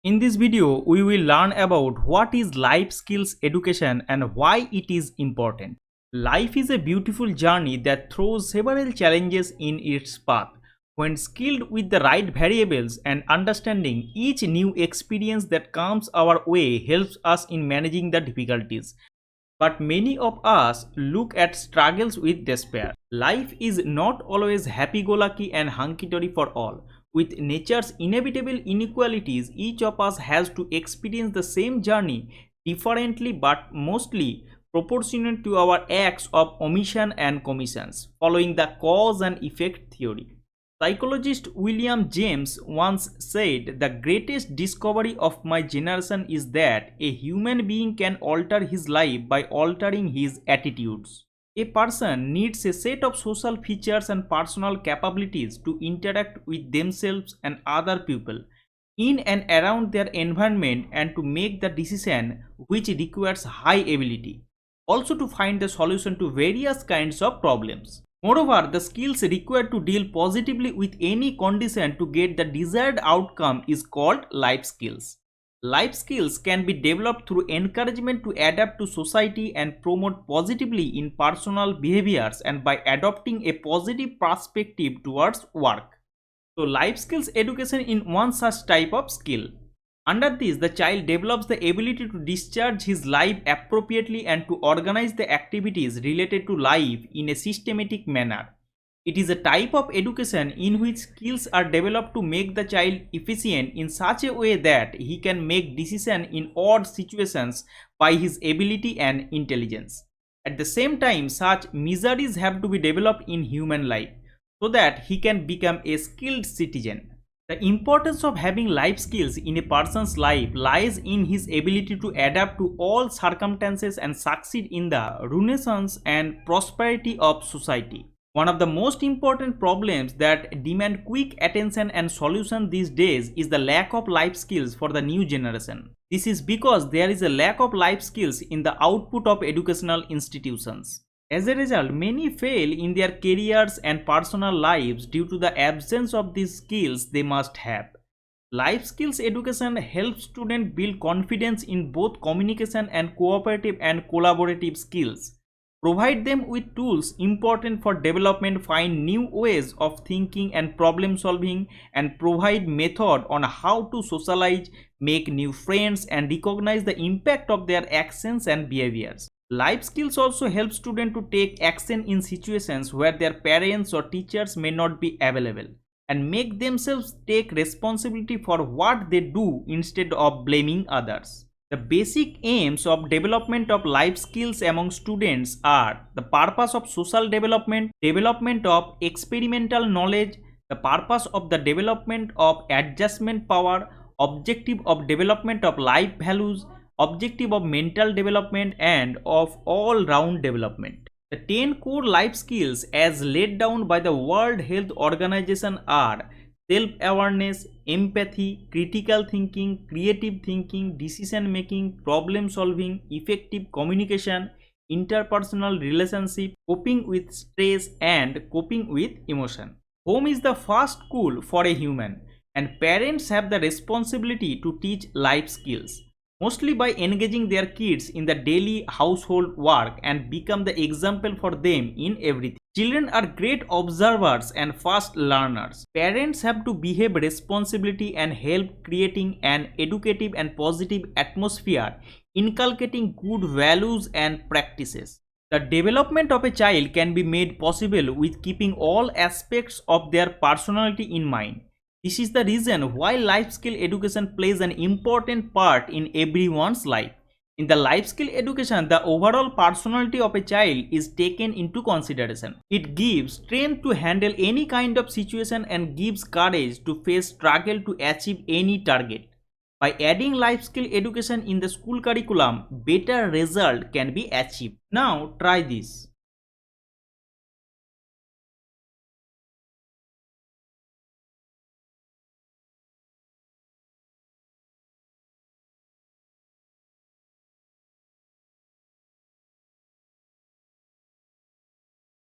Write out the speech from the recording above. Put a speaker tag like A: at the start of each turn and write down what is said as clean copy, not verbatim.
A: In this video, we will learn about what is life skills education and why it is important. Life is a beautiful journey that throws several challenges in its path. When skilled with the right variables and understanding each new experience that comes our way helps us in managing the difficulties. But many of us look at struggles with despair. Life is not always happy go lucky and hunky dory for all. With nature's inevitable inequalities, each of us has to experience the same journey differently but mostly proportionate to our acts of omission and commissions, following the cause and effect theory. Psychologist William James once said, "The greatest discovery of my generation is that a human being can alter his life by altering his attitudes." A person needs a set of social features and personal capabilities to interact with themselves and other people in and around their environment and to make the decision which requires high ability. Also to find the solution to various kinds of problems. Moreover, the skills required to deal positively with any condition to get the desired outcome is called life skills. Life skills can be developed through encouragement to adapt to society and promote positively in personal behaviors and by adopting a positive perspective towards work. So, life skills education in one such type of skill. Under this, the child develops the ability to discharge his life appropriately and to organize the activities related to life in a systematic manner. It is a type of education in which skills are developed to make the child efficient in such a way that he can make decisions in odd situations by his ability and intelligence. At the same time, such measures have to be developed in human life so that he can become a skilled citizen. The importance of having life skills in a person's life lies in his ability to adapt to all circumstances and succeed in the renaissance and prosperity of society. One of the most important problems that demand quick attention and solution these days is the lack of life skills for the new generation. This is because there is a lack of life skills in the output of educational institutions. As a result, many fail in their careers and personal lives due to the absence of these skills they must have. Life skills education helps students build confidence in both communication and cooperative and collaborative skills. Provide them with tools important for development, find new ways of thinking and problem solving, and provide method on how to socialize, make new friends, and recognize the impact of their actions and behaviors. Life skills also help students to take action in situations where their parents or teachers may not be available and make themselves take responsibility for what they do instead of blaming others. The basic aims of development of life skills among students are the purpose of social development, development of experimental knowledge, the purpose of the development of adjustment power, objective of development of life values, objective of mental development, and of all-round development. The 10 core life skills as laid down by the World Health Organization are self-awareness, empathy, critical thinking, creative thinking, decision making, problem solving, effective communication, interpersonal relationship, coping with stress, and coping with emotion. Home is the first school for a human, and parents have the responsibility to teach life skills, mostly by engaging their kids in the daily household work and become the example for them in everything. Children are great observers and fast learners. Parents have to behave responsibility and help creating an educative and positive atmosphere, inculcating good values and practices. The development of a child can be made possible with keeping all aspects of their personality in mind. This is the reason why life skill education plays an important part in everyone's life. In the life skill education, the overall personality of a child is taken into consideration. It gives strength to handle any kind of situation and gives courage to face struggle to achieve any target. By adding life skill education in the school curriculum, better result can be achieved. Now try this.